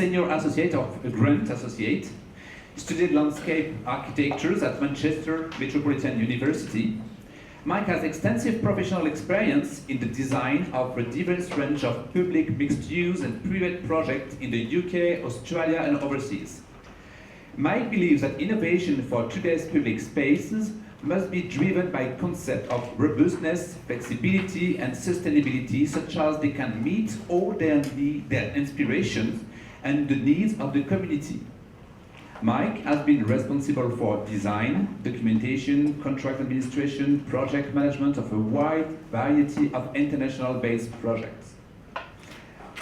senior associate of a Grant Associate. He studied landscape architecture at Manchester Metropolitan University. Mike has extensive professional experience in the design of a diverse range of public mixed-use and private projects in the UK, Australia, and overseas. Mike believes that innovation for today's public spaces must be driven by concept of robustness, flexibility, and sustainability, such as they can meet all their inspirations and the needs of the community. Mike has been responsible for design, documentation, contract administration, project management of a wide variety of international-based projects.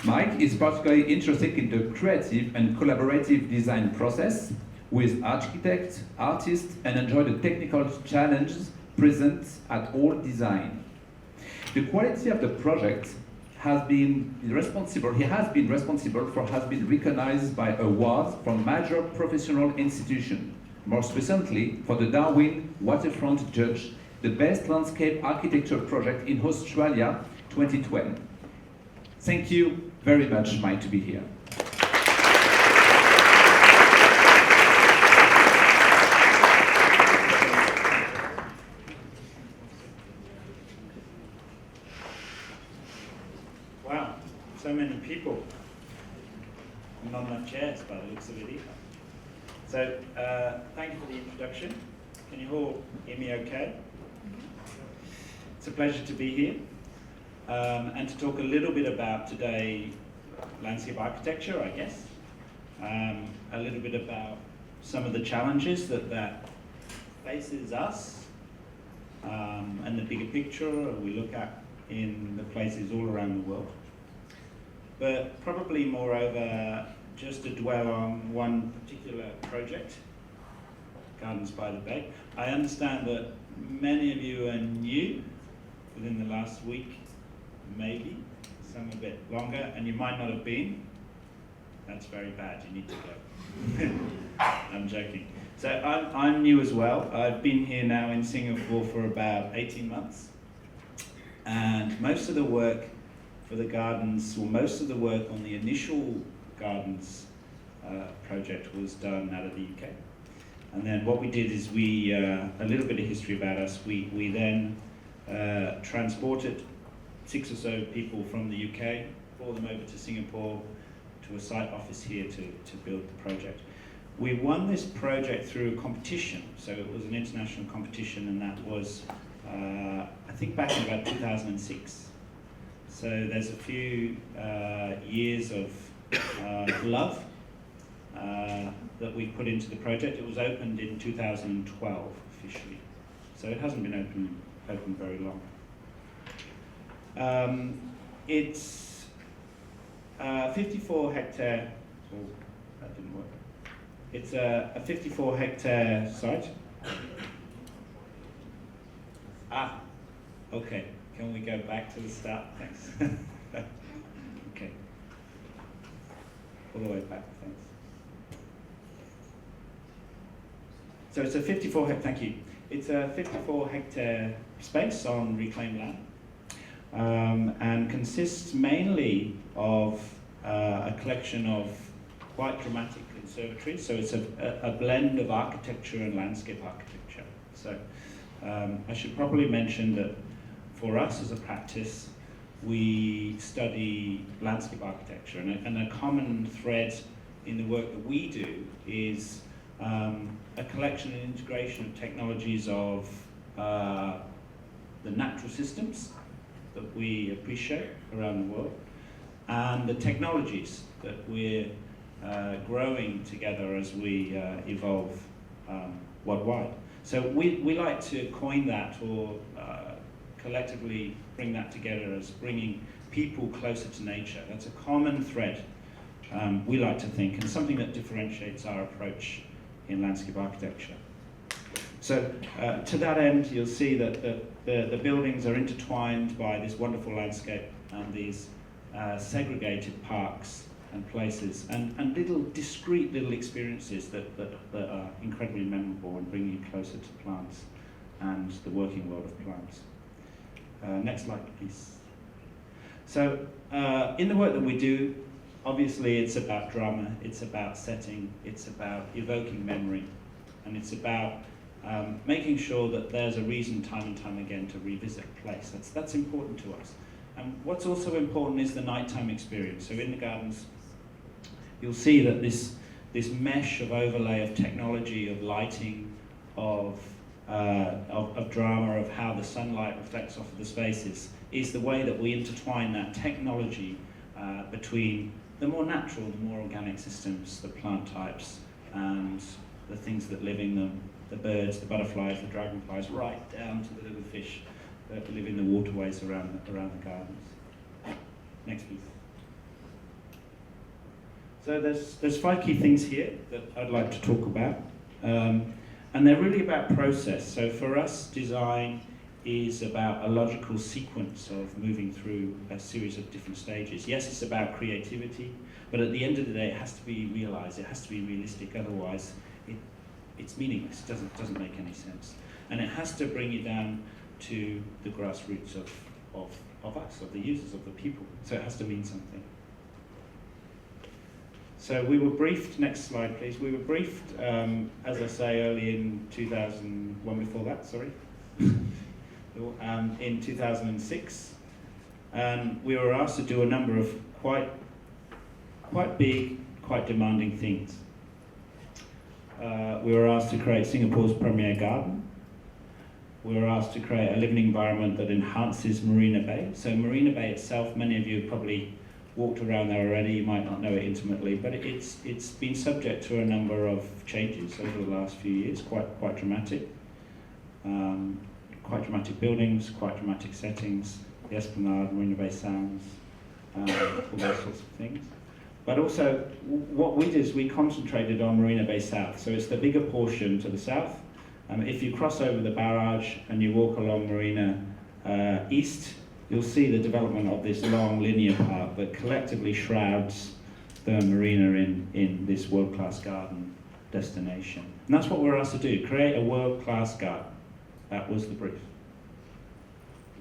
Mike is particularly interested in the creative and collaborative design process with architects, artists, and enjoy the technical challenges present at all design. The quality of the project he has been responsible for has been recognized by awards from major professional institutions. Most recently, for the Darwin Waterfront Judge, the Best Landscape Architecture Project in Australia 2012. Thank you very much, Mike, to be here. So many people, and not enough chairs by the looks of it either. So, thank you for the introduction. Can you all hear me okay? It's a pleasure to be here and to talk a little bit about today landscape architecture, I guess. A little bit about some of the challenges that faces us and the bigger picture we look at in the places all around the world. But probably moreover, just to dwell on one particular project, Gardens by the Bay. I understand that many of you are new within the last week, maybe, some a bit longer, and you might not have been. That's very bad, you need to go. I'm joking. So I'm new as well. I've been here now in Singapore for about 18 months. And most of the work for the gardens, well, most of the work on the initial gardens project was done out of the UK. And then what we did is we, a little bit of history about us, we then transported 6 or so people from the UK, brought them over to Singapore to a site office here to build the project. We won this project through a competition, so it was an international competition, and that was, I think, back in about 2006. So there's a few years of love that we put into the project. It was opened in 2012 officially, so it hasn't been open very long. It's 54 hectare. Oh, that didn't work. It's a 54 hectare site. Ah, okay. Can we go back to the start? Thanks. Okay. All the way back, thanks. So it's a 54 hectare, thank you. It's a 54 hectare space on reclaimed land and consists mainly of a collection of quite dramatic conservatories. So it's a blend of architecture and landscape architecture. So I should probably mention that for us as a practice, we study landscape architecture, and a common thread in the work that we do is a collection and integration of technologies of the natural systems that we appreciate around the world, and the technologies that we're growing together as we evolve worldwide. So we like to coin that, or collectively bring that together as bringing people closer to nature. That's a common thread, we like to think, and something that differentiates our approach in landscape architecture. So to that end, you'll see that the buildings are intertwined by this wonderful landscape and these segregated parks and places, and little discrete little experiences that are incredibly memorable and bring you closer to plants and the working world of plants. Next slide, please. So in the work that we do, obviously it's about drama, it's about setting, it's about evoking memory, and it's about making sure that there's a reason time and time again to revisit a place. That's important to us. And what's also important is the nighttime experience. So in the gardens, you'll see that this mesh of overlay of technology, of lighting, of drama, of how the sunlight reflects off of the spaces, is the way that we intertwine that technology between the more natural, the more organic systems, the plant types, and the things that live in them, the birds, the butterflies, the dragonflies, right down to the little fish that live in the waterways around the gardens. Next, please. So there's 5 key things here that I'd like to talk about, and they're really about process. So for us, design is about a logical sequence of moving through a series of different stages. Yes, it's about creativity, but at the end of the day, it has to be realized, it has to be realistic, otherwise it's meaningless, it doesn't make any sense. And it has to bring you down to the grassroots of us, of the users, of the people. So it has to mean something. So we were briefed, next slide please, we were briefed, as I say, early in 2000, one before that, sorry, in 2006, and we were asked to do a number of quite big, quite demanding things. We were asked to create Singapore's premier garden. We were asked to create a living environment that enhances Marina Bay. So Marina Bay itself, many of you have probably walked around there already, you might not know it intimately, but it's been subject to a number of changes over the last few years, quite dramatic. Quite dramatic buildings, quite dramatic settings, the Esplanade, Marina Bay Sands, all those sorts of things. But also, what we did is we concentrated on Marina Bay South, so it's the bigger portion to the south. If you cross over the barrage and you walk along Marina East, you'll see the development of this long linear park that collectively shrouds the marina in this world-class garden destination. And that's what we're asked to do, create a world-class garden. That was the brief.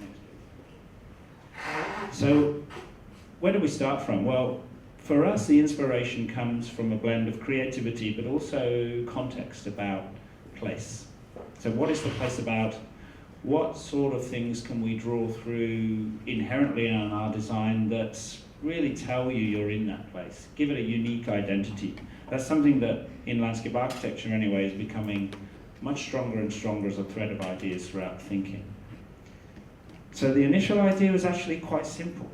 Next, please. So, where do we start from? Well, for us, the inspiration comes from a blend of creativity, but also context about place. So what is the place about? What sort of things can we draw through inherently in our design that really tell you you're in that place? Give it a unique identity. That's something that in landscape architecture anyway is becoming much stronger and stronger as a thread of ideas throughout thinking. So the initial idea was actually quite simple.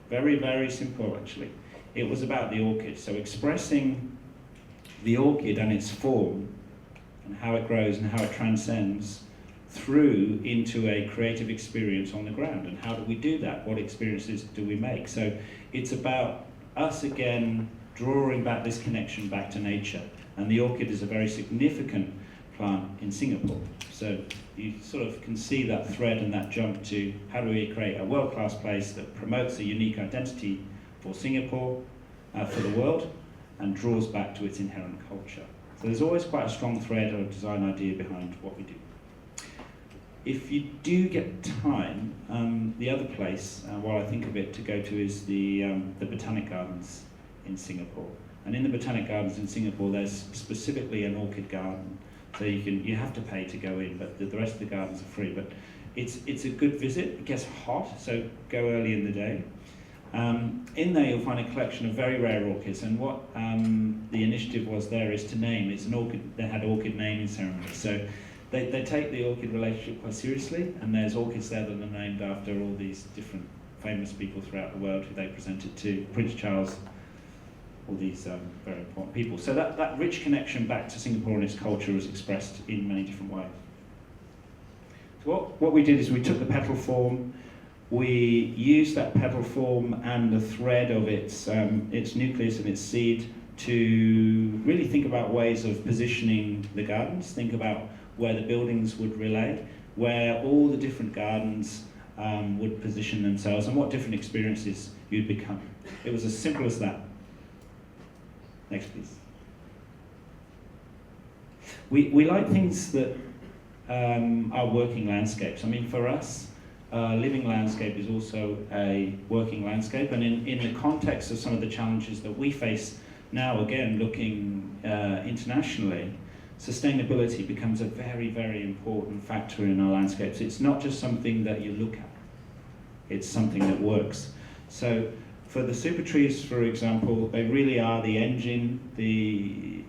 Very, very simple actually. It was about the orchid, so expressing the orchid and its form and how it grows and how it transcends through into a creative experience on the ground. And how do we do that? What experiences do we make? So it's about us again drawing back this connection back to nature. And the orchid is a very significant plant in Singapore. So you sort of can see that thread and that jump to how do we create a world-class place that promotes a unique identity for Singapore, for the world, and draws back to its inherent culture. So there's always quite a strong thread or design idea behind what we do. If you do get time, the other place, while I think of it, to go to is the Botanic Gardens in Singapore. And in the Botanic Gardens in Singapore, there's specifically an orchid garden. So you have to pay to go in, but the rest of the gardens are free. But it's a good visit. It gets hot, so go early in the day. In there you'll find a collection of very rare orchids, and what the initiative was there is to name. It's an orchid. They had orchid naming ceremonies, so they take the orchid relationship quite seriously. And there's orchids there that are named after all these different famous people throughout the world who they presented to, Prince Charles, all these very important people. So that rich connection back to Singapore and its culture is expressed in many different ways. So what we did is we took the petal form. We used that petal form and the thread of its nucleus and its seed to really think about ways of positioning the gardens, think about where the buildings would relay, where all the different gardens would position themselves, and what different experiences you'd become. It was as simple as that. Next, please. We like things that are working landscapes. I mean, for us, living landscape is also a working landscape, and in the context of some of the challenges that we face now, again, looking internationally, sustainability becomes a very, very important factor in our landscapes. It's not just something that you look at, it's something that works. So for the super trees, for example, they really are the engine, the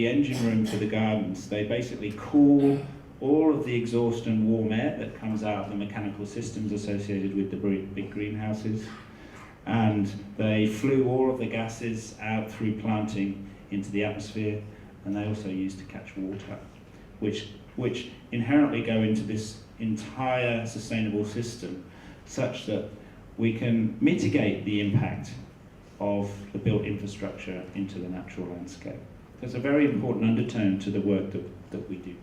engine room for the gardens. They basically cool all of the exhaust and warm air that comes out of the mechanical systems associated with the big greenhouses. And they flew all of the gases out through planting into the atmosphere, and they also used to catch water, which inherently go into this entire sustainable system, such that we can mitigate the impact of the built infrastructure into the natural landscape. There's a very important undertone to the work that we do.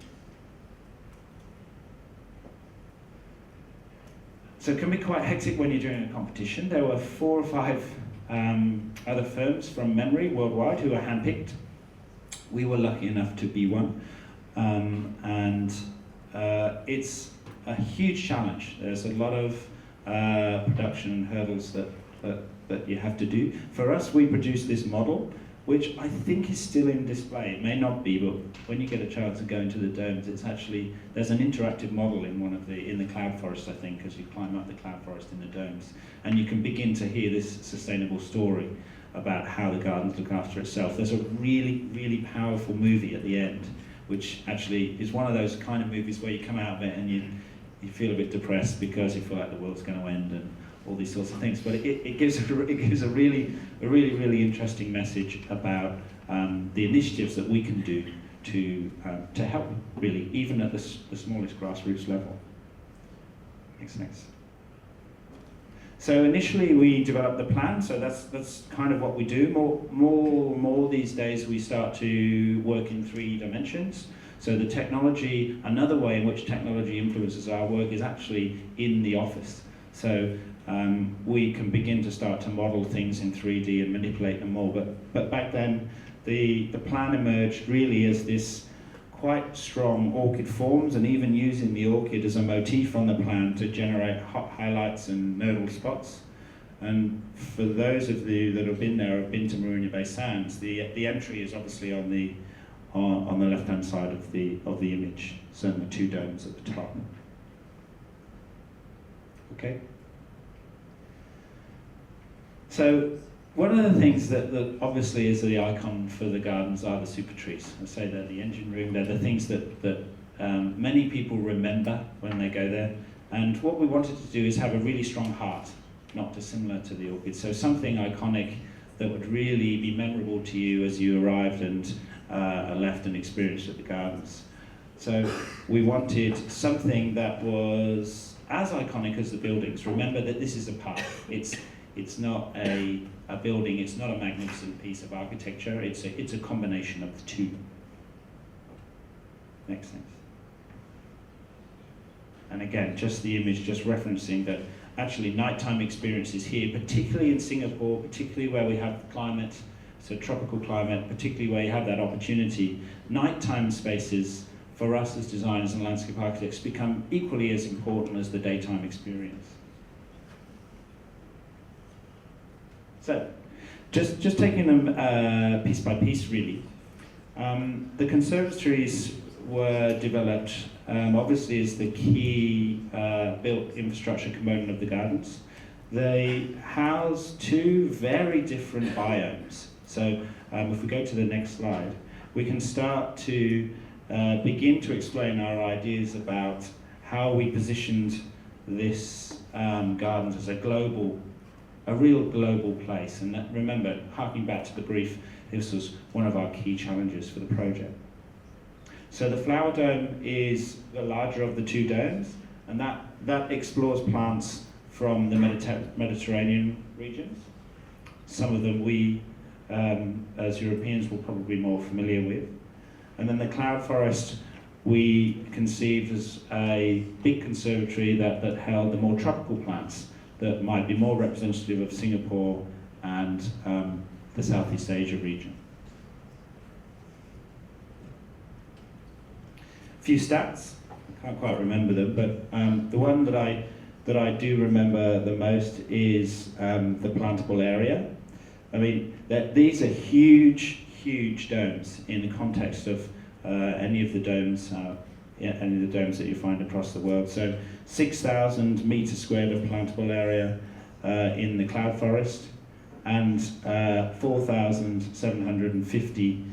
So it can be quite hectic when you're doing a competition. There were 4 or 5 other firms from memory worldwide who were handpicked. We were lucky enough to be one. It's a huge challenge. There's a lot of production and hurdles that you have to do. For us, we produced this model, which I think is still in display. It may not be, but when you get a chance to go into the domes, it's actually, there's an interactive model in the cloud forest, I think, as you climb up the cloud forest in the domes. And you can begin to hear this sustainable story about how the gardens look after itself. There's a really, really powerful movie at the end, which actually is one of those kind of movies where you come out of it and you feel a bit depressed because you feel like the world's going to end and all these sorts of things. But it gives a really interesting message about the initiatives that we can do to help, really, even at the smallest grassroots level. Next. So initially we developed the plan, so that's kind of what we do. More these days we start to work in 3 dimensions. So the technology, another way in which technology influences our work is actually in the office. So we can begin to start to model things in 3D and manipulate them more. But back then, the plan emerged really as this quite strong orchid forms, and even using the orchid as a motif on the plan to generate highlights and nodal spots. And for those of you that have been there, have been to Marina Bay Sands, the entry is obviously on the left-hand side of the image, so the 2 domes at the top. Okay. So one of the things that obviously is the icon for the gardens are the super trees. I say they're the engine room. They're the things that many people remember when they go there. And what we wanted to do is have a really strong heart, not dissimilar to the orchid. So something iconic that would really be memorable to you as you arrived and left and experienced at the gardens. So we wanted something that was as iconic as the buildings. Remember that this is a park. It's not a building, it's not a magnificent piece of architecture, it's a combination of the 2. Next. And again, just the image, just referencing that actually nighttime experiences here, particularly in Singapore, particularly where we have the climate, so tropical climate, particularly where you have that opportunity, nighttime spaces for us as designers and landscape architects become equally as important as the daytime experience. So, just taking them piece by piece, really. The conservatories were developed, obviously, as the key built infrastructure component of the gardens. They house 2 very different biomes. So, if we go to the next slide, we can start to begin to explain our ideas about how we positioned this gardens as a real global place. And remember, harking back to the brief, this was one of our key challenges for the project. So the flower dome is the larger of the 2 domes, and that explores plants from the Mediterranean regions. Some of them we, as Europeans, will probably be more familiar with. And then the cloud forest we conceived as a big conservatory that held the more tropical plants that might be more representative of Singapore and the Southeast Asia region. A few stats, I can't quite remember them, but the one that I that I do remember the most is the plantable area. I mean, these are huge, huge domes in the context of any of the domes that you find across the world. So 6,000 meters squared of plantable area in the cloud forest, and 4,750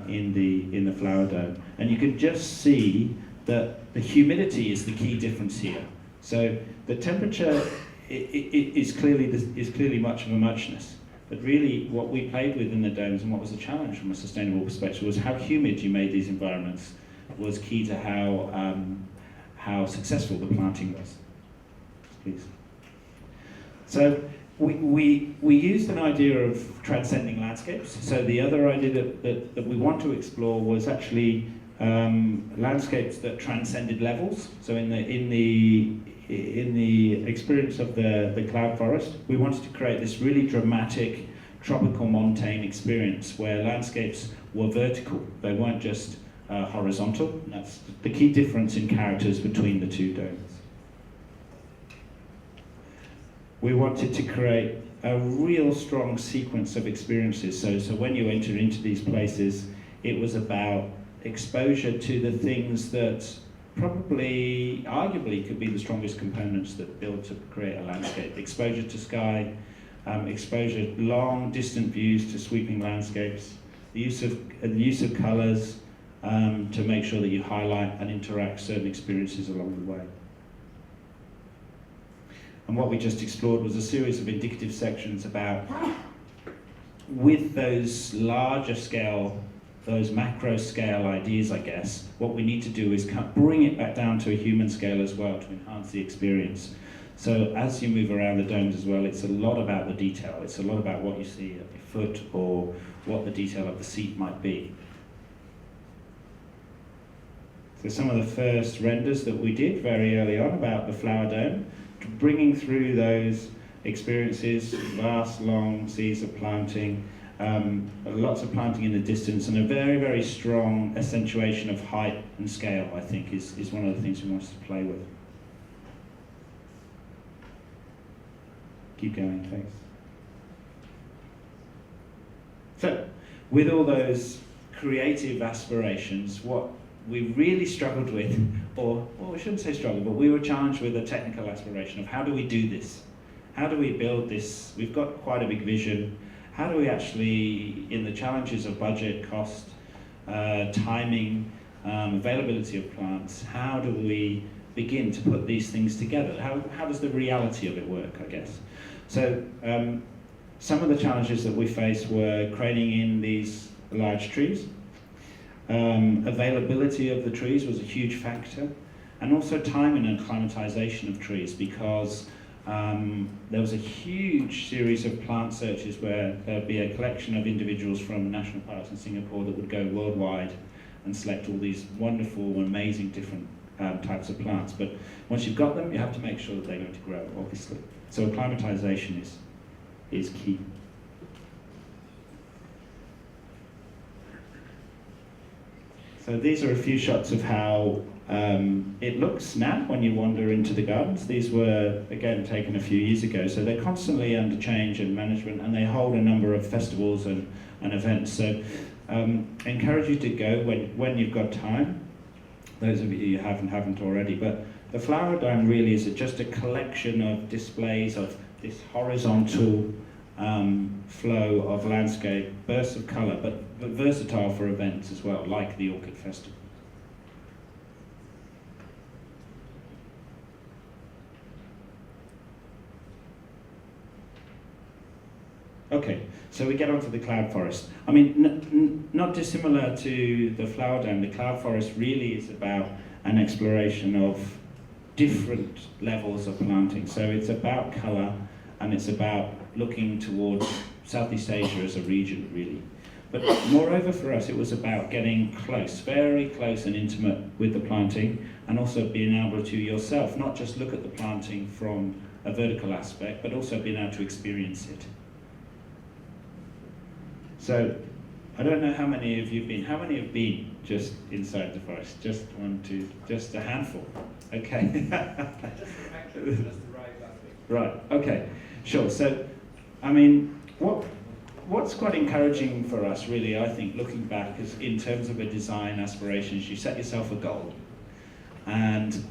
in the flower dome. And you can just see that the humidity is the key difference here. So the temperature is clearly much of a muchness. But really, what we played with in the domes, and what was a challenge from a sustainable perspective, was how humid you made these environments was key to how successful the planting was. Please. So we used an idea of transcending landscapes. So the other idea that we want to explore was actually landscapes that transcended levels. So in the experience of the cloud forest, we wanted to create this really dramatic tropical montane experience where landscapes were vertical. They weren't just horizontal. That's the key difference in characters between the two domes. We wanted to create a real strong sequence of experiences. So when you enter into these places, it was about exposure to the things that probably, arguably, could be the strongest components that build to create a landscape. Exposure to sky, exposure, long, distant views to sweeping landscapes, the use of colours to make sure that you highlight and interact certain experiences along the way. And what we just explored was a series of indicative sections about, with those larger scale, those macro scale ideas, I guess, what we need to do is bring it back down to a human scale as well to enhance the experience. So as you move around the domes as well, it's a lot about the detail. It's a lot about what you see at your foot or what the detail of the seat might be. So some of the first renders that we did very early on about the flower dome, bringing through those experiences, vast long seas of planting, lots of planting in the distance, and a very, very strong accentuation of height and scale, I think, is one of the things we wanted to play with. Keep going, thanks. So, with all those creative aspirations, what we really struggled with, or we shouldn't say struggled, but we were challenged with a technical aspiration of how do we do this? How do we build this? We've got quite a big vision. How do we actually, in the challenges of budget, cost, timing, availability of plants, how do we begin to put these things together? How does the reality of it work, I guess? So some of the challenges that we faced were craning in these large trees. Availability of the trees was a huge factor, and also timing and acclimatization of trees, because there was a huge series of plant searches where there'd be a collection of individuals from national parks in Singapore that would go worldwide and select all these wonderful, amazing different types of plants. But once you've got them, you have to make sure that they're going to grow, obviously. So acclimatization is key. So these are a few shots of how it looks now when you wander into the gardens. These were, again, taken a few years ago, so they're constantly under change and management, and they hold a number of festivals and events. So encourage you to go when you've got time, those of you who haven't already. But the Flower Dome really is just a collection of displays of this horizontal flow of landscape, bursts of colour, but versatile for events as well, like the Orchid Festival. Okay, so we get onto the cloud forest. I mean, not dissimilar to the Flower Dome, the cloud forest really is about an exploration of different levels of planting. So it's about colour, and it's about looking towards Southeast Asia as a region, really. But moreover for us, it was about getting close, very close and intimate with the planting, and also being able to yourself not just look at the planting from a vertical aspect, but also being able to experience it. So, I don't know how many of you have been. How many have been just inside the forest? Just one, two, just a handful. Okay. Right, okay, sure. So, I mean, what's quite encouraging for us, really, I think, looking back, is in terms of a design aspiration, is you set yourself a goal. And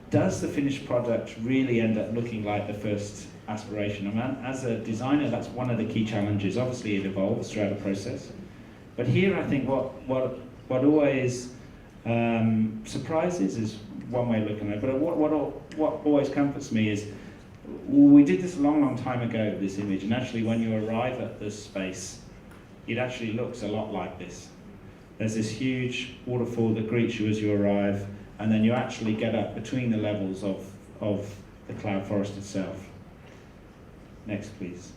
does the finished product really end up looking like the first aspiration? I mean, as a designer, that's one of the key challenges. Obviously, it evolves throughout the process. But here, I think what always surprises is one way of looking at it. But what always comforts me is, we did this a long time ago, this image, and actually when you arrive at this space, it actually looks a lot like this. There's this huge waterfall that greets you as you arrive, and then you actually get up between the levels of the cloud forest itself. Next, please.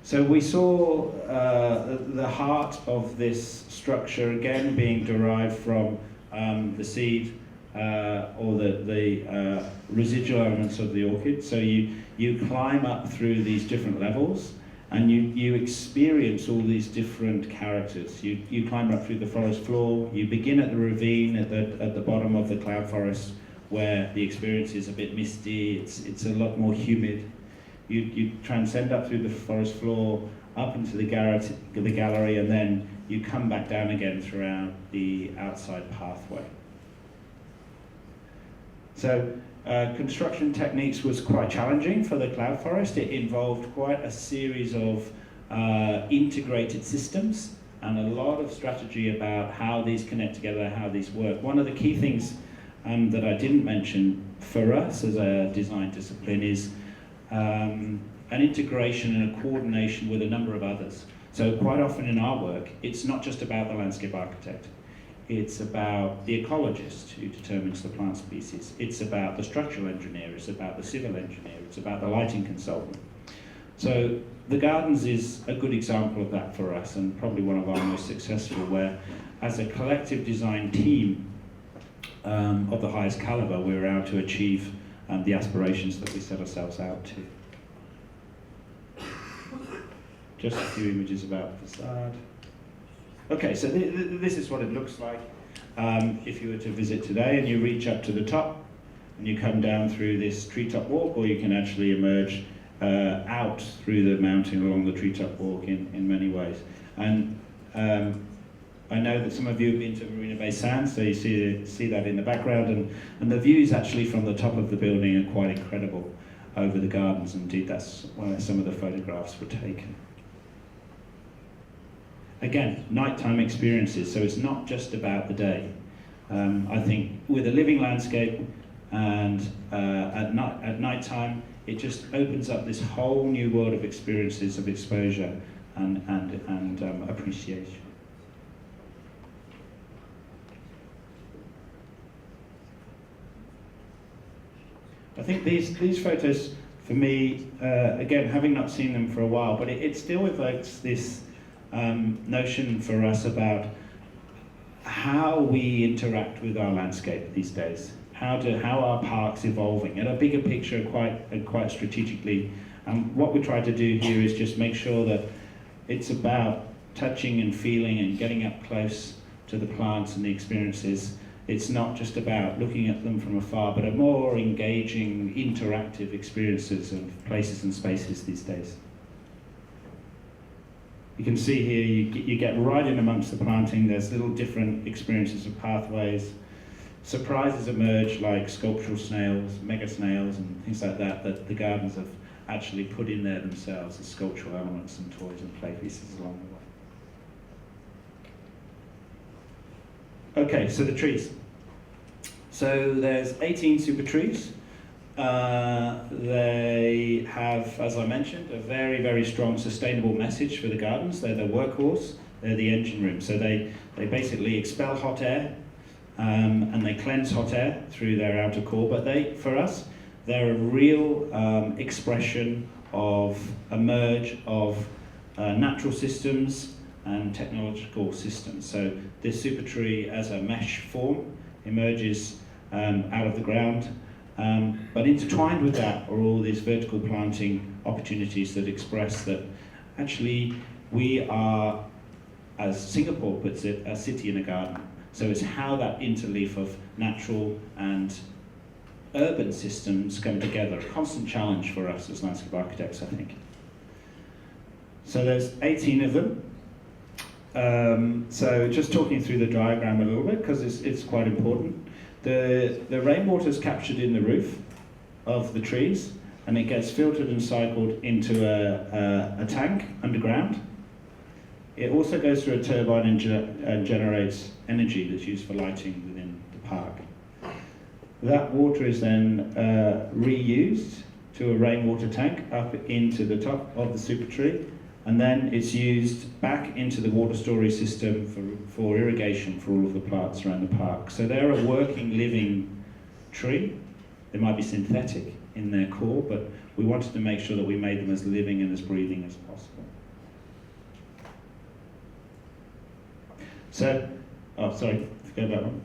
So we saw the heart of this structure again being derived from the seed or the residual elements of the orchid. So you climb up through these different levels, and you experience all these different characters. You climb up through the forest floor, you begin at the ravine at the bottom of the cloud forest, where the experience is a bit misty, it's a lot more humid. You transcend up through the forest floor, up into the gallery, and then you come back down again throughout the outside pathway. So construction techniques was quite challenging for the cloud forest. It involved quite a series of integrated systems and a lot of strategy about how these connect together, how these work. One of the key things that I didn't mention for us as a design discipline is an integration and a coordination with a number of others. So quite often in our work, it's not just about the landscape architect. It's about the ecologist who determines the plant species. It's about the structural engineer. It's about the civil engineer. It's about the lighting consultant. So the gardens is a good example of that for us, and probably one of our most successful, where as a collective design team of the highest caliber, we were able to achieve the aspirations that we set ourselves out to. Just a few images about the facade. Okay, so this is what it looks like if you were to visit today, and you reach up to the top and you come down through this treetop walk, or you can actually emerge out through the mountain along the treetop walk in many ways. And I know that some of you have been to Marina Bay Sands, so you see that in the background, and the views actually from the top of the building are quite incredible over the gardens. Indeed, that's where some of the photographs were taken. Again, nighttime experiences, so it's not just about the day. I think with a living landscape and at nighttime, it just opens up this whole new world of experiences of exposure and appreciation. I think these photos, for me, again, having not seen them for a while, but it still evokes this notion for us about how we interact with our landscape these days, how our parks evolving at a bigger picture, quite strategically. And what we try to do here is just make sure that it's about touching and feeling and getting up close to the plants and the experiences. It's not just about looking at them from afar, but a more engaging, interactive experiences of places and spaces these days. You can see here, you get right in amongst the planting. There's little different experiences of pathways. Surprises emerge like sculptural snails, mega snails, and things like that the gardens have actually put in there themselves as sculptural elements and toys and play pieces along the way. Okay, so the trees. So there's 18 super trees. They have, as I mentioned, a very, very strong sustainable message for the gardens. They're the workhorse, they're the engine room. So they basically expel hot air and they cleanse hot air through their outer core. But for us, they're a real expression of a merge of natural systems and technological systems. So this super tree as a mesh form emerges out of the ground. But intertwined with that are all these vertical planting opportunities that express that actually we are, as Singapore puts it, a city in a garden. So it's how that interleaf of natural and urban systems come together. A constant challenge for us as landscape architects, I think. So there's 18 of them. So just talking through the diagram a little bit, because it's quite important. The rainwater is captured in the roof of the trees, and it gets filtered and cycled into a tank underground. It also goes through a turbine and generates energy that's used for lighting within the park. That water is then reused to a rainwater tank up into the top of the super tree, and then it's used back into the water storage system for irrigation for all of the plants around the park. So they're a working, living tree. They might be synthetic in their core, but we wanted to make sure that we made them as living and as breathing as possible. So, forget about one.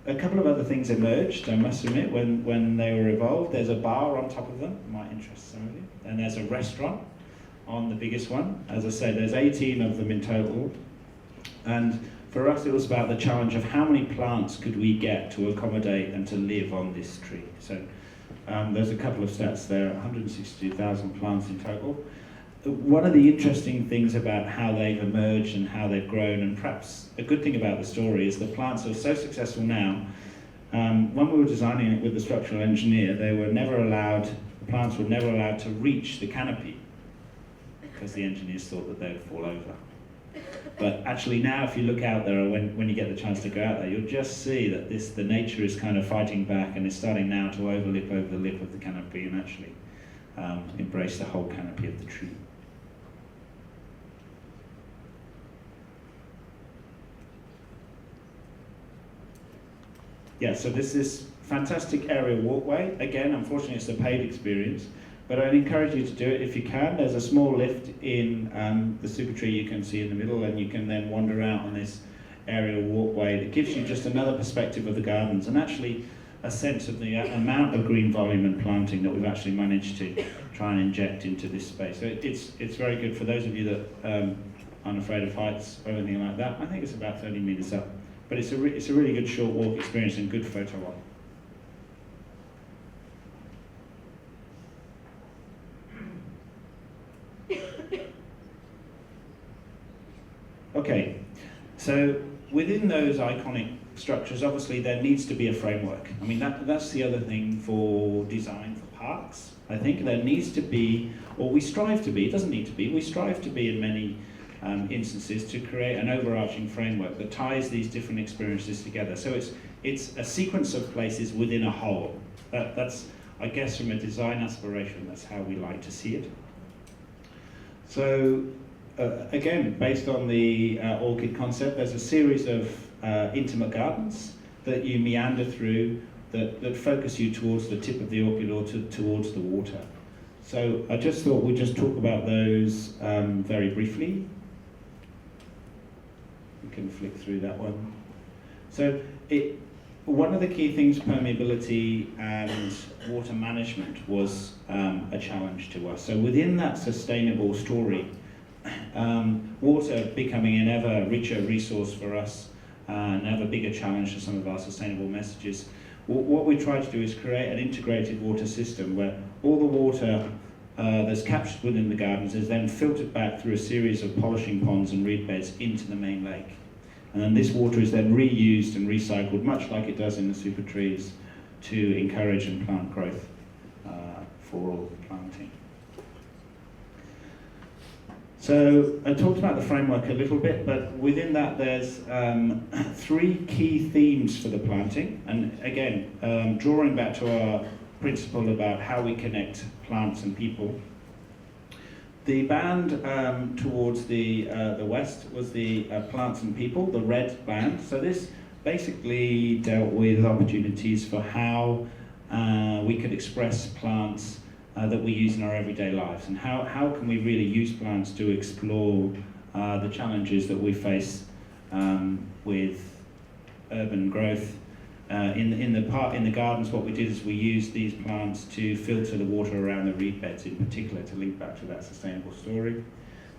A couple of other things emerged, I must admit, when they were evolved. There's a bar on top of them, might interest some of you. And there's a restaurant on the biggest one. As I said, there's 18 of them in total. And for us, it was about the challenge of how many plants could we get to accommodate and to live on this tree. So there's a couple of stats there, 162,000 plants in total. One of the interesting things about how they've emerged and how they've grown, and perhaps a good thing about the story, is the plants are so successful now. When we were designing it with the structural engineer, the plants were never allowed to reach the canopy because the engineers thought that they would fall over. But actually now, if you look out there, when you get the chance to go out there, you'll just see that the nature is kind of fighting back and is starting now to overlap over the lip of the canopy and actually embrace the whole canopy of the tree. Yeah, so this is fantastic aerial walkway. Again, unfortunately, it's a paid experience, but I'd encourage you to do it if you can. There's a small lift in the super tree you can see in the middle, and you can then wander out on this aerial walkway that gives you just another perspective of the gardens and actually a sense of the amount of green volume and planting that we've actually managed to try and inject into this space. So it's very good for those of you that aren't afraid of heights or anything like that. I think it's about 30 meters up. But it's a really good short walk experience and good photo op. Okay, so within those iconic structures, obviously there needs to be a framework. I mean, that's the other thing for design for parks. I think there needs to be, or we strive to be, it doesn't need to be, we strive to be in many instances to create an overarching framework that ties these different experiences together. So it's a sequence of places within a whole. That's, I guess, from a design aspiration, that's how we like to see it. So again, based on the orchid concept, there's a series of intimate gardens that you meander through that focus you towards the tip of the orchid or towards the water. So I just thought we'd just talk about those very briefly. We can flick through that one. So one of the key things, permeability and water management, was a challenge to us. So within that sustainable story, water becoming an ever richer resource for us, an ever bigger challenge to some of our sustainable messages. What we try to do is create an integrated water system where all the water that's captured within the gardens is then filtered back through a series of polishing ponds and reed beds into the main lake. And then this water is then reused and recycled, much like it does in the super trees, to encourage and plant growth for all the planting. So I talked about the framework a little bit, but within that there's 3 key themes for the planting. And again, drawing back to our principle about how we connect plants and people. The band towards the west was the plants and people, the red band. So this basically dealt with opportunities for how we could express plants that we use in our everyday lives, and how can we really use plants to explore the challenges that we face with urban growth. In the gardens, what we did is we used these plants to filter the water around the reed beds in particular, to link back to that sustainable story.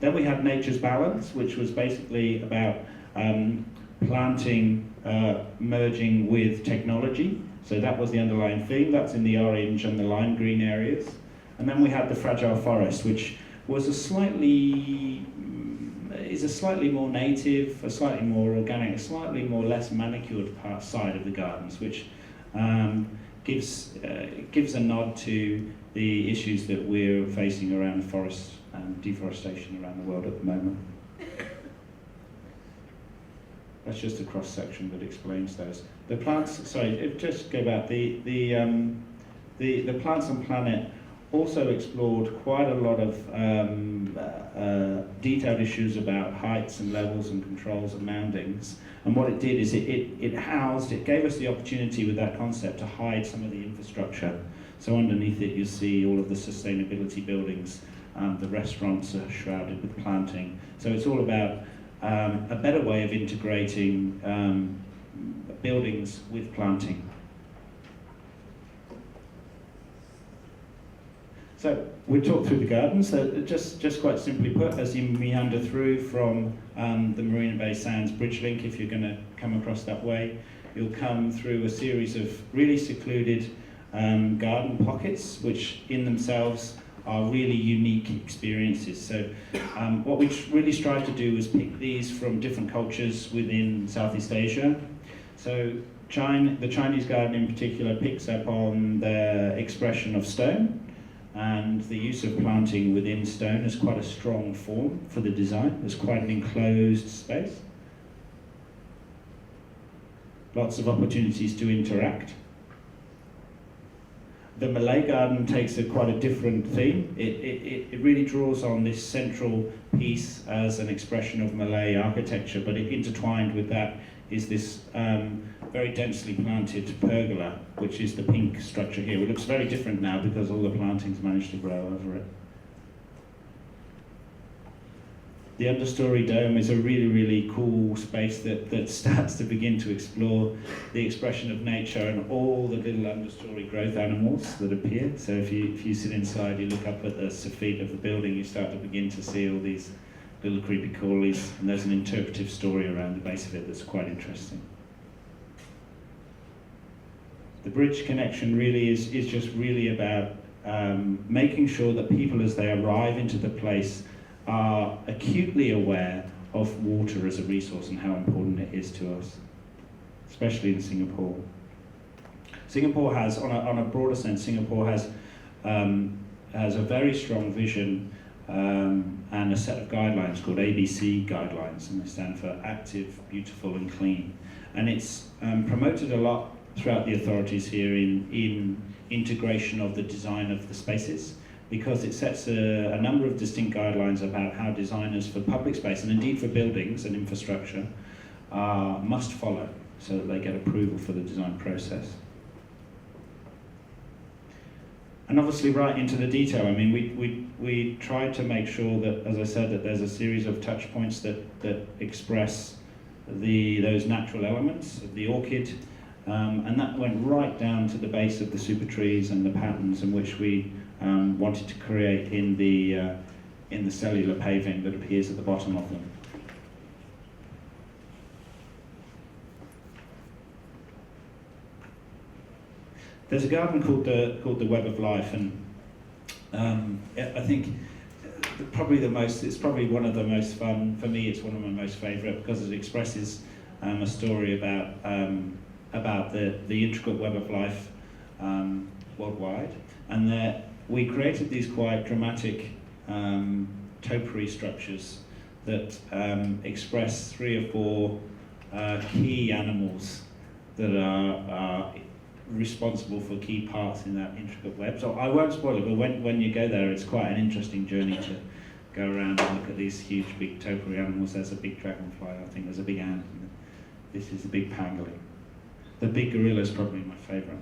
Then we had Nature's Balance, which was basically about planting merging with technology. So that was the underlying theme. That's in the orange and the lime green areas. And then we had the fragile forest, which was is a slightly more native, a slightly more organic, a slightly more less manicured side of the gardens, which gives a nod to the issues that we're facing around forest and deforestation around the world at the moment. That's just a cross section that explains those. The plants. Sorry, just go back. The Plants and Planet also explored quite a lot of detailed issues about heights and levels and controls and moundings. And what it did is it gave us the opportunity with that concept to hide some of the infrastructure. So underneath it you see all of the sustainability buildings, the restaurants are shrouded with planting. So it's all about a better way of integrating buildings with planting. So we talked through the gardens. So just quite simply put, as you meander through from the Marina Bay Sands bridge link, if you're going to come across that way, you'll come through a series of really secluded garden pockets, which in themselves are really unique experiences. So what we really strive to do is pick these from different cultures within Southeast Asia. So the Chinese garden in particular picks up on the expression of stone, and the use of planting within stone is quite a strong form for the design. There's quite an enclosed space. Lots of opportunities to interact. The Malay Garden takes quite a different theme. It really draws on this central piece as an expression of Malay architecture, but intertwined with that is this very densely planted pergola, which is the pink structure here. It looks very different now because all the plantings managed to grow over it. The understory dome is a really, really cool space that starts to begin to explore the expression of nature and all the little understory growth animals that appear. So if you sit inside, you look up at the feet of the building, you start to begin to see all these little creepy crawlies, and there's an interpretive story around the base of it that's quite interesting. The bridge connection really is just really about making sure that people, as they arrive into the place, are acutely aware of water as a resource and how important it is to us, especially in Singapore. Singapore has, on a broader sense, Singapore has a very strong vision and a set of guidelines called ABC guidelines, and they stand for active, beautiful and clean. And it's promoted a lot throughout the authorities here in integration of the design of the spaces, because it sets a number of distinct guidelines about how designers for public space, and indeed for buildings and infrastructure, must follow so that they get approval for the design process. And obviously right into the detail, I mean, we tried to make sure that, as I said, that there's a series of touch points that express those natural elements of the orchid, and that went right down to the base of the super trees and the patterns in which we wanted to create in the cellular paving that appears at the bottom of them. There's a garden called the Web of Life, and I think it's probably one of the most fun for me. It's one of my most favourite because it expresses a story about the intricate web of life worldwide, and that we created these quite dramatic topiary structures that express 3 or 4 key animals that are responsible for key parts in that intricate web. So I won't spoil it, but when you go there, it's quite an interesting journey to go around and look at these huge big topiary animals. There's a big dragonfly, I think there's a big ant, and this is a big pangolin. The big gorilla is probably my favourite.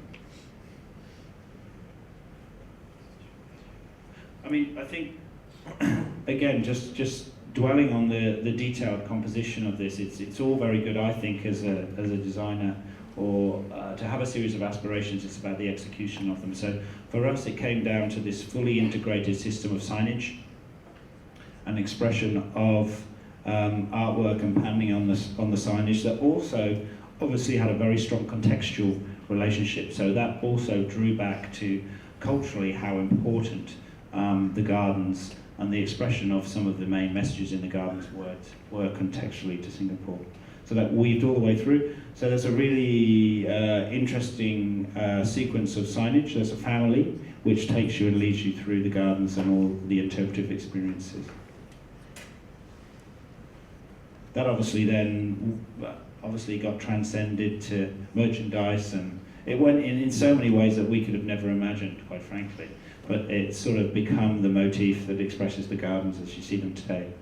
I mean, I think, again, just dwelling on the detailed composition of this, it's all very good, I think, as a designer, or to have a series of aspirations. It's about the execution of them. So for us, it came down to this fully integrated system of signage, an expression of artwork and paneling on the signage that also obviously had a very strong contextual relationship. So that also drew back to culturally how important the gardens and the expression of some of the main messages in the gardens were contextually to Singapore. So that weaved all the way through. So there's a really interesting sequence of signage. There's a family which takes you and leads you through the gardens and all the interpretive experiences. That obviously then got transcended to merchandise, and it went in so many ways that we could have never imagined, quite frankly. But it's sort of become the motif that expresses the gardens as you see them today.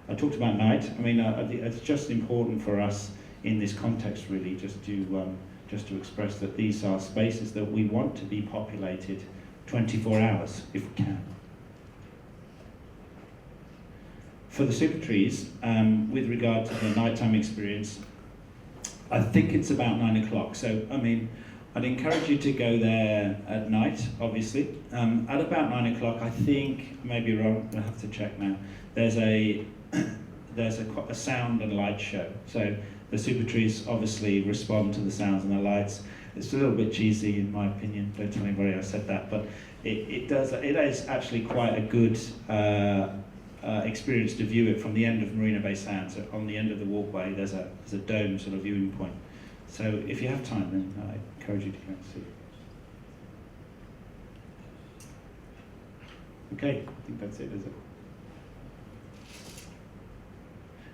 I talked about night. I mean, it's just important for us in this context, really, just to express that these are spaces that we want to be populated 24 hours, if we can. For the super trees, with regard to the nighttime experience, I think it's about 9 o'clock. So, I mean, I'd encourage you to go there at night, obviously. At about 9 o'clock, I think, I may be wrong, I'll have to check now, there's a sound and light show. So the super trees obviously respond to the sounds and the lights. It's a little bit cheesy in my opinion, don't tell anybody I said that, but it is actually quite a good experience to view it from the end of Marina Bay Sands. So on the end of the walkway there's a dome sort of viewing point. So if you have time, then I encourage you to go and see it. Okay, I think that's it, is it?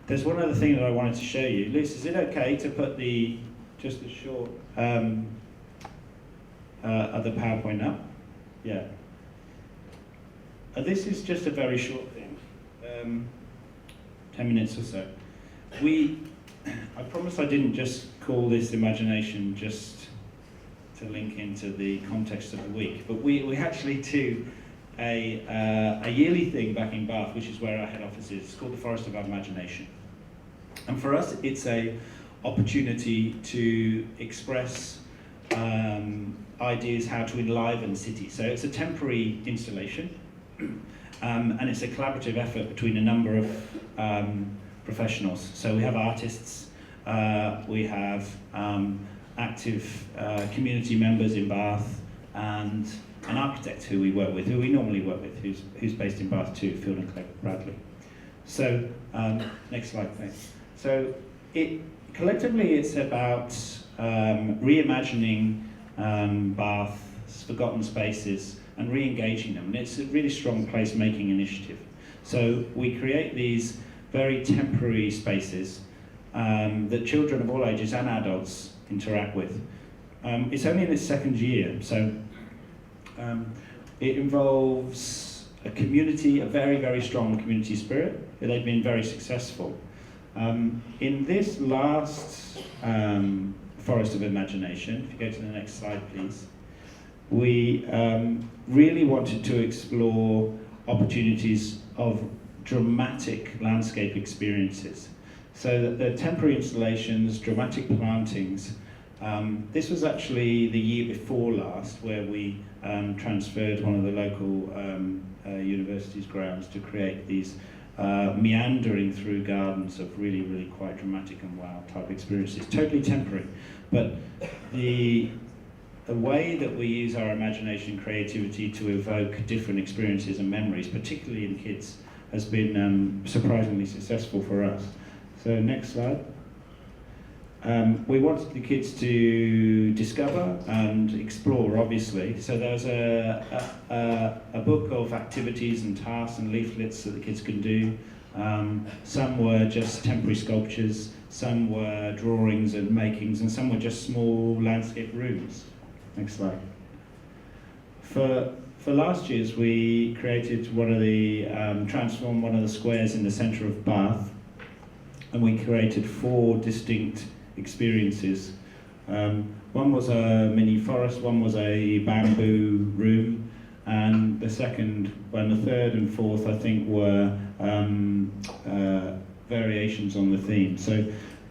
There's one other thing that I wanted to show you. Liz, is it okay to put just the short other PowerPoint up? Yeah. This is just a very short thing, 10 minutes or so. I promise I didn't just call this imagination just to link into the context of the week, but we actually do a yearly thing back in Bath, which is where our head office is. It's called the Forest of Our Imagination. And for us, it's an opportunity to express ideas how to enliven cities. So it's a temporary installation, and it's a collaborative effort between a number of professionals. So we have artists, we have active community members in Bath, and an architect who we normally work with, who's based in Bath too, Field and Clay Bradley. So, next slide, thanks. So, collectively it's about reimagining Bath's forgotten spaces and re-engaging them. And it's a really strong place-making initiative. So we create these very temporary spaces that children of all ages and adults interact with. It's only in its second year, so it involves a community, a very, very strong community spirit. They've been very successful. In this last Forest of Imagination, if you go to the next slide, please, we really wanted to explore opportunities of dramatic landscape experiences. So that the temporary installations, dramatic plantings. This was actually the year before last, where we transferred one of the local university's grounds to create these meandering through gardens of really, really quite dramatic and wow type experiences. Totally temporary, but the way that we use our imagination and creativity to evoke different experiences and memories, particularly in kids, has been surprisingly successful for us. So next slide. We wanted the kids to discover and explore, obviously. So there's a book of activities and tasks and leaflets that the kids can do. Some were just temporary sculptures, some were drawings and makings, and some were just small landscape rooms. Next slide. For last year's, we created transformed one of the squares in the centre of Bath, and we created 4 distinct experiences. One was a mini forest, one was a bamboo room, and the second, and the third and fourth, I think, were variations on the theme. So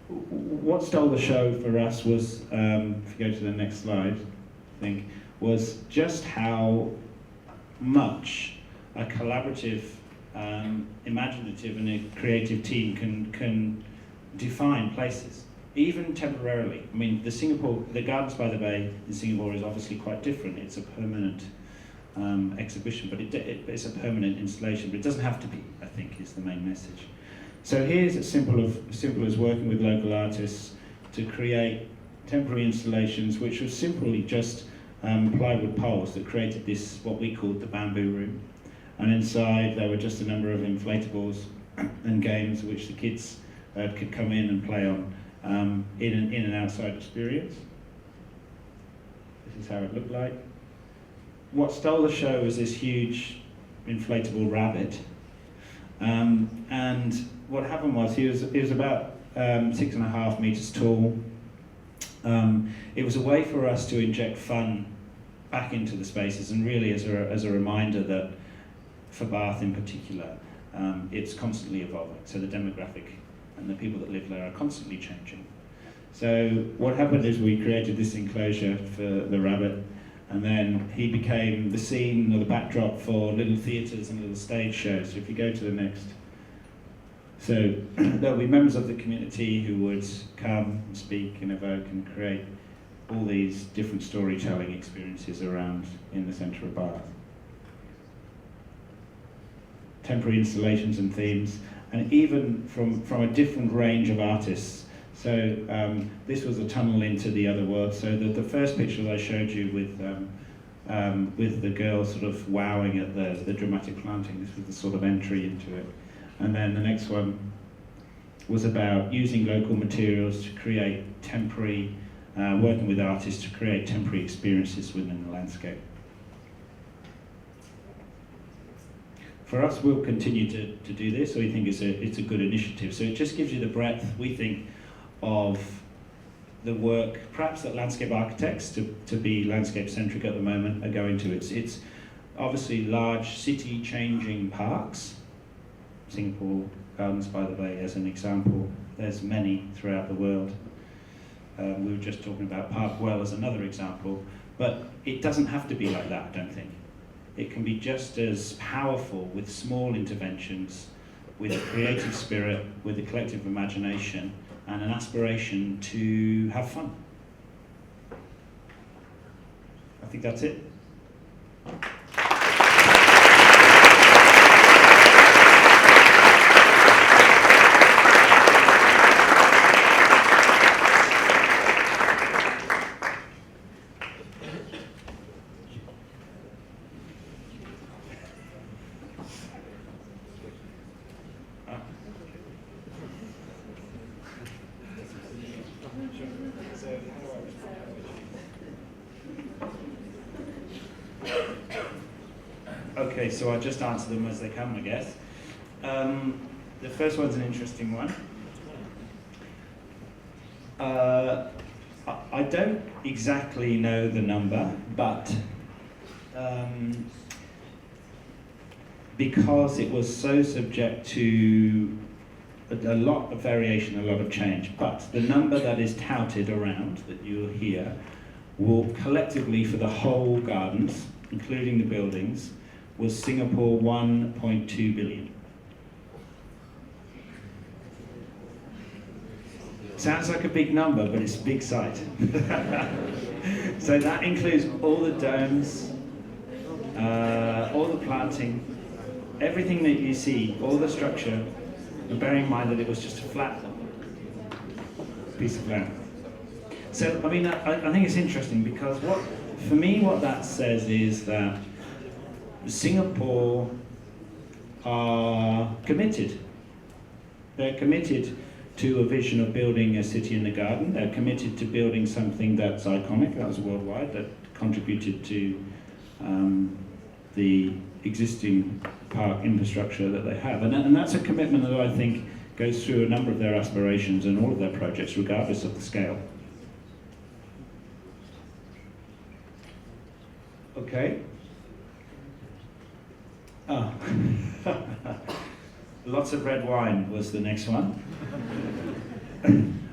what stole the show for us was, if you go to the next slide, I think, was just how much a collaborative imaginative and a creative team can define places, even temporarily. I mean, the Gardens by the Bay in Singapore is obviously quite different. It's a permanent exhibition, but it's a permanent installation, but it doesn't have to be, I think, is the main message. So here's as simple as working with local artists to create temporary installations, which was simply just plywood poles that created this, what we called the bamboo room. And inside there were just a number of inflatables and games which the kids could come in and play on in an outside experience. This is how it looked like. What stole the show was this huge inflatable rabbit. And what happened was he was about 6.5 meters tall. It was a way for us to inject fun back into the spaces, and really as a reminder that for Bath in particular, it's constantly evolving. So the demographic and the people that live there are constantly changing. So what happened is we created this enclosure for the rabbit, and then he became the scene or the backdrop for little theatres and little stage shows. So if you go to the next. So there'll be members of the community who would come and speak and evoke and create all these different storytelling experiences around in the centre of Bath. Temporary installations and themes, and even from a different range of artists. So this was a tunnel into the other world. So the first picture that I showed you with the girl sort of wowing at the dramatic planting, this was the sort of entry into it. And then the next one was about using local materials to create temporary, working with artists to create temporary experiences within the landscape. For us, we'll continue to do this. So we think it's a good initiative. So it just gives you the breadth, we think, of the work, perhaps that landscape architects, to be landscape-centric at the moment, are going to. It's obviously large city-changing parks. Singapore Gardens by the Bay as an example. There's many throughout the world. We were just talking about Park Well as another example, but it doesn't have to be like that, I don't think. It can be just as powerful with small interventions, with a creative spirit, with a collective imagination, and an aspiration to have fun. I think that's it. Okay, so I'll just answer them as they come, I guess. The first one's an interesting one. I don't exactly know the number, but because it was so subject to a lot of variation, a lot of change, but the number that is touted around, that you'll hear, will collectively for the whole gardens, including the buildings, was Singapore 1.2 billion. Sounds like a big number, but it's a big site. So that includes all the domes, all the planting, everything that you see, all the structure, and bearing in mind that it was just a flat piece of land. So, I mean, I think it's interesting because for me, what that says is that Singapore are committed. They're committed to a vision of building a city in the garden. They're committed to building something that's iconic, that was worldwide, that contributed to the existing park infrastructure that they have. And that's a commitment that I think goes through a number of their aspirations and all of their projects, regardless of the scale. Okay. Oh. Lots of red wine was the next one.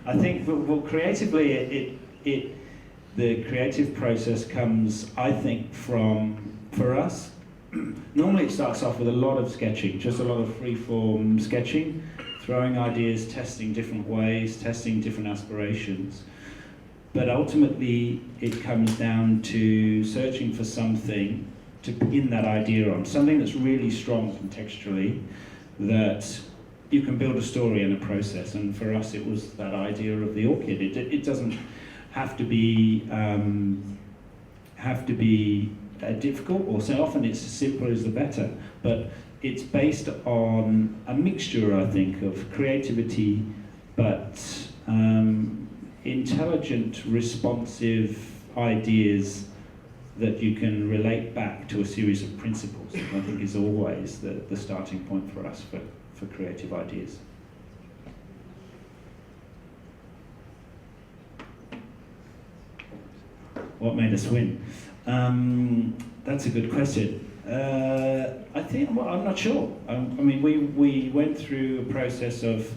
I think, well, creatively, the creative process comes, I think, from, for us, normally it starts off with a lot of sketching, just a lot of free-form sketching, throwing ideas, testing different ways, testing different aspirations. But ultimately, it comes down to searching for something to pin that idea on, something that's really strong contextually, that you can build a story and a process. And for us, it was that idea of the orchid. It doesn't have to be difficult, or so often it's as simple as the better. But it's based on a mixture, I think, of creativity, but intelligent, responsive ideas that you can relate back to a series of principles. I think is always the starting point for us for creative ideas. What made us win? That's a good question. I think, well, I'm not sure. I mean, we went through a process of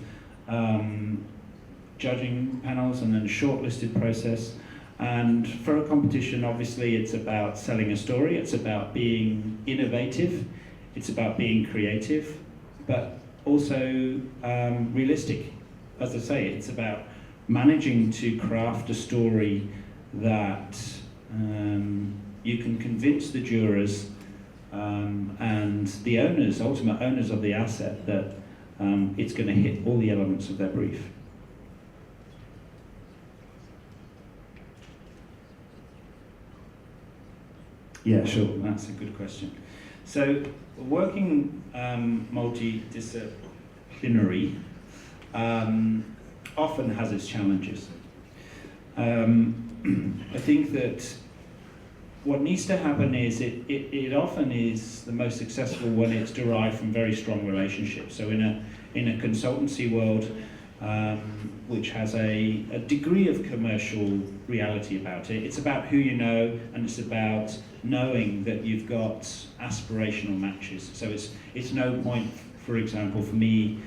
judging panels and then a shortlisted process. And for a competition, obviously, it's about selling a story. It's about being innovative. It's about being creative, but also realistic. As I say, it's about managing to craft a story that you can convince the jurors and the owners, ultimate owners of the asset, that it's going to hit all the elements of their brief. Yeah, sure, that's a good question. So, working multidisciplinary often has its challenges. I think that what needs to happen is it often is the most successful when it's derived from very strong relationships. So in a consultancy world, which has a degree of commercial reality about it, it's about who you know, and it's about knowing that you've got aspirational matches. So it's no point, for example, for me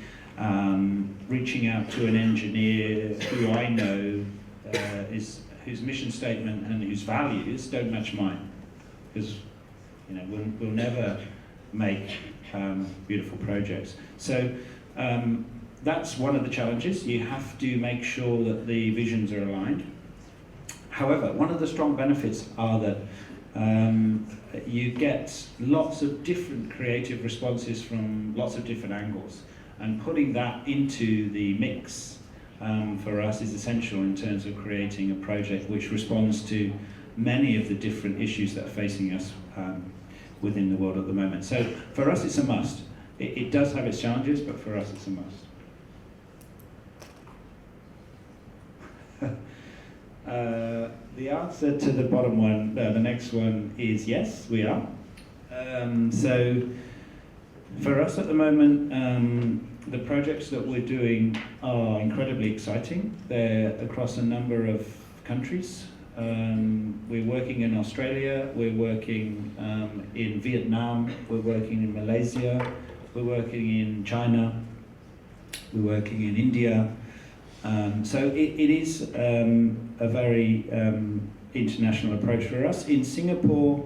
reaching out to an engineer who I know whose mission statement and whose values don't match mine, because we'll never make beautiful projects. So that's one of the challenges. You have to make sure that the visions are aligned. However, one of the strong benefits are that you get lots of different creative responses from lots of different angles, and putting that into the mix for us is essential in terms of creating a project which responds to many of the different issues that are facing us within the world at the moment. So for us it's a must. It does have its challenges, but for us it's a must. The answer to the bottom one, the next one, is yes, we are. So for us at the moment, the projects that we're doing are incredibly exciting. They're across a number of countries. We're working in Australia, we're working in Vietnam, we're working in Malaysia, we're working in China, we're working in India. So it is a very international approach for us. In Singapore,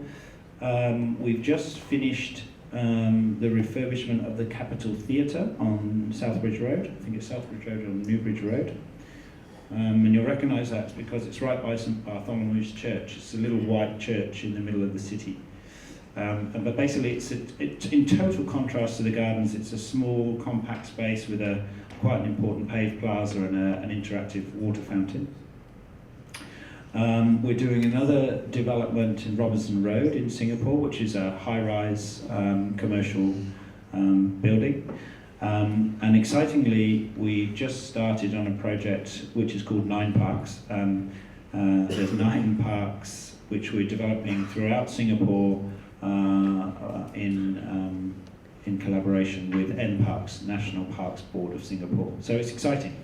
we've just finished the refurbishment of the Capitol Theatre on Southbridge Road. I think it's Southbridge Road or Newbridge Road. And you'll recognise that because it's right by St Bartholomew's Church. It's a little white church in the middle of the city. But basically it's in total contrast to the gardens. It's a small, compact space with quite an important paved plaza and an interactive water fountain. We're doing another development in Robinson Road in Singapore, which is a high-rise commercial building. And excitingly, we just started on a project which is called 9 Parks. There's 9 parks which we're developing throughout Singapore in collaboration with NParks, National Parks Board of Singapore. So it's exciting.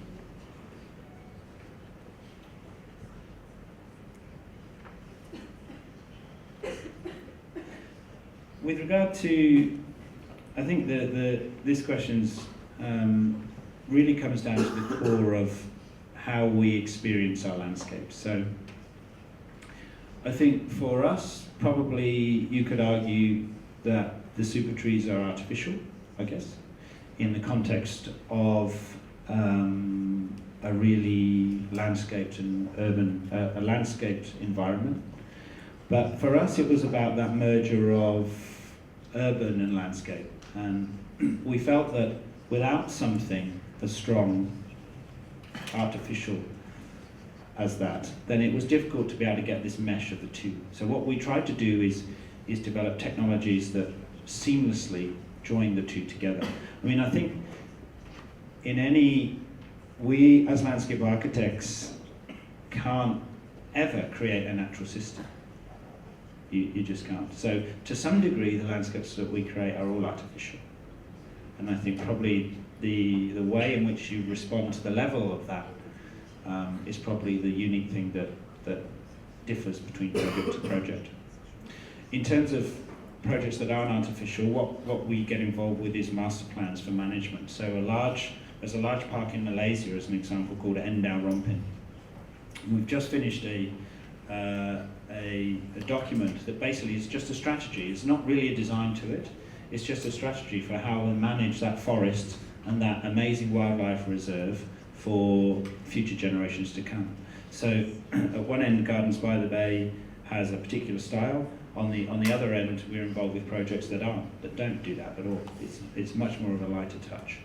With regard to, I think this question's really comes down to the core of how we experience our landscapes. So I think for us, probably you could argue that the super trees are artificial, I guess, in the context of a really landscaped and urban, a landscaped environment. But for us, it was about that merger of urban and landscape. And we felt that without something as strong, artificial as that, then it was difficult to be able to get this mesh of the two. So what we tried to do is develop technologies that seamlessly join the two together. I mean, I think we as landscape architects can't ever create a natural system. You just can't. So to some degree, the landscapes that we create are all artificial. And I think probably the way in which you respond to the level of that is probably the unique thing that differs between project to project. In terms of projects that aren't artificial, what we get involved with is master plans for management. So there's a large park in Malaysia, as an example, called Endau Rompin. We've just finished a document that basically is just a strategy. It's not really a design to it. It's just a strategy for how we'll manage that forest and that amazing wildlife reserve for future generations to come. So at one end, Gardens by the Bay has a particular style. On the other end, we're involved with projects that don't do that at all. It's much more of a lighter touch.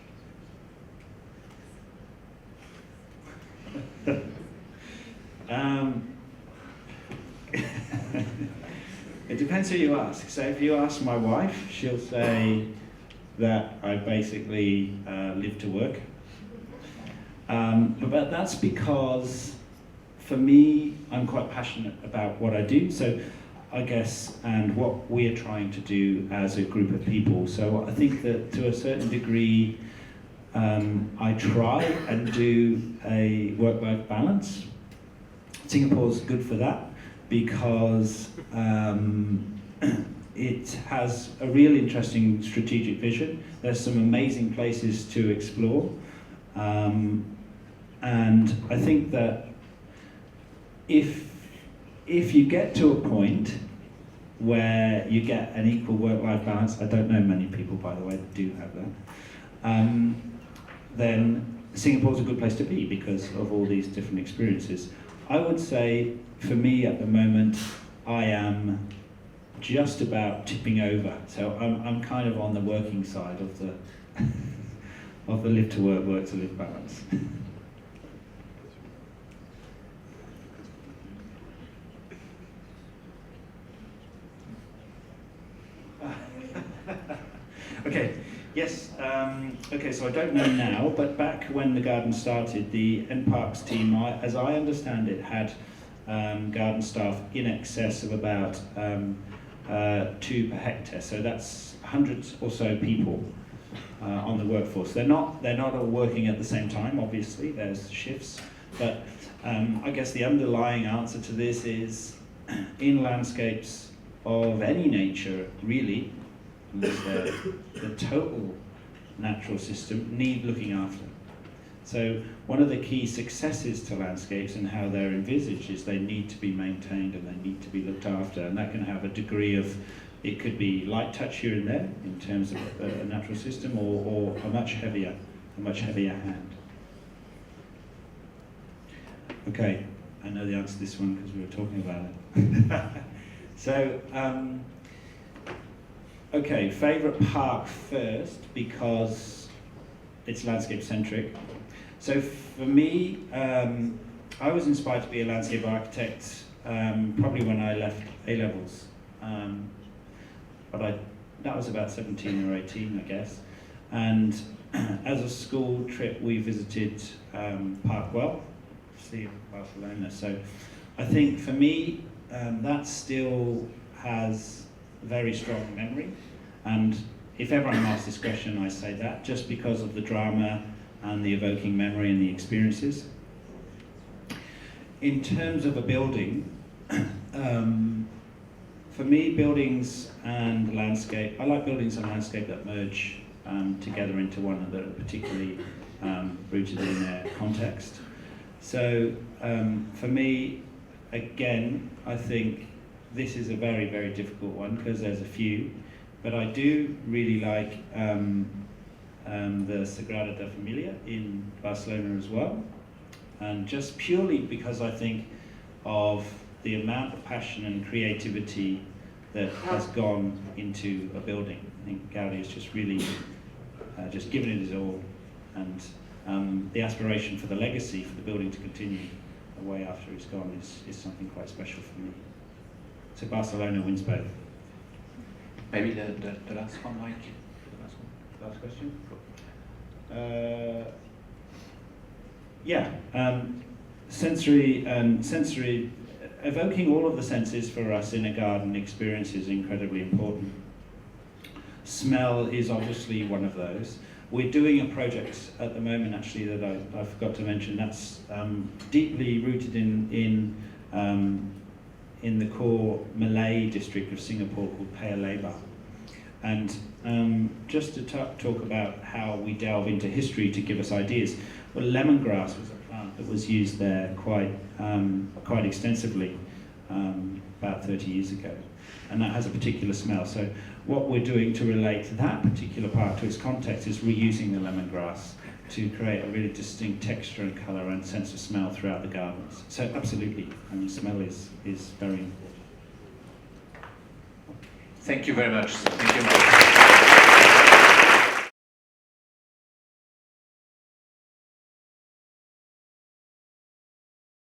It depends who you ask. So if you ask my wife, she'll say that I basically live to work. But that's because, for me, I'm quite passionate about what I do. So I guess, and what we're trying to do as a group of people. So I think that to a certain degree, I try and do a work-life balance. Singapore's good for that because it has a really interesting strategic vision. There's some amazing places to explore. And I think that if you get to a point where you get an equal work-life balance, I don't know many people, by the way, that do have that, then Singapore's a good place to be because of all these different experiences. I would say, for me at the moment, I am just about tipping over. So I'm kind of on the working side of the of the live to work, work to live balance. Okay, yes, okay, so I don't know now, but back when the garden started, the NParks team, as I understand it, had garden staff in excess of about 2 per hectare, so that's 100 or so people on the workforce. They're not all working at the same time, obviously, there's shifts, but I guess the underlying answer to this is, in landscapes of any nature, really, the total natural system need looking after. So one of the key successes to landscapes and how they're envisaged is they need to be maintained and they need to be looked after, and that can have a degree of, it could be light touch here and there in terms of a natural system, or a much heavier hand. Okay, I know the answer to this one because we were talking about it. So, okay, favourite park first, because it's landscape centric. So for me, I was inspired to be a landscape architect probably when I left A-levels. But that was about 17 or 18, I guess. And as a school trip, we visited Parkwell, see Bartholomew. So I think for me, that still has very strong memory. And if ever I'm asked this question, I say that, just because of the drama and the evoking memory and the experiences. In terms of a building, for me, buildings and landscape, I like buildings and landscape that merge together into one, that are particularly rooted in their context. So for me, again, I think this is a very, very difficult one because there's a few. But I do really like the Sagrada de Familia in Barcelona as well, and just purely because I think of the amount of passion and creativity that has gone into a building. I think Gaudi has just really just given it his all, and the aspiration for the legacy for the building to continue away after it's gone is something quite special for me. So Barcelona wins both. Maybe the last one, Mike. Last question? Sensory, evoking all of the senses for us in a garden experience is incredibly important. Smell is obviously one of those. We're doing a project at the moment actually that I forgot to mention that's deeply rooted in the core Malay district of Singapore called Paya Lebar. And just to talk about how we delve into history to give us ideas, well, lemongrass was a plant that was used there quite extensively about 30 years ago, and that has a particular smell. So what we're doing to relate that particular part to its context is reusing the lemongrass to create a really distinct texture and colour and sense of smell throughout the gardens. So absolutely, I mean, smell is very important. Thank you very much. Thank you.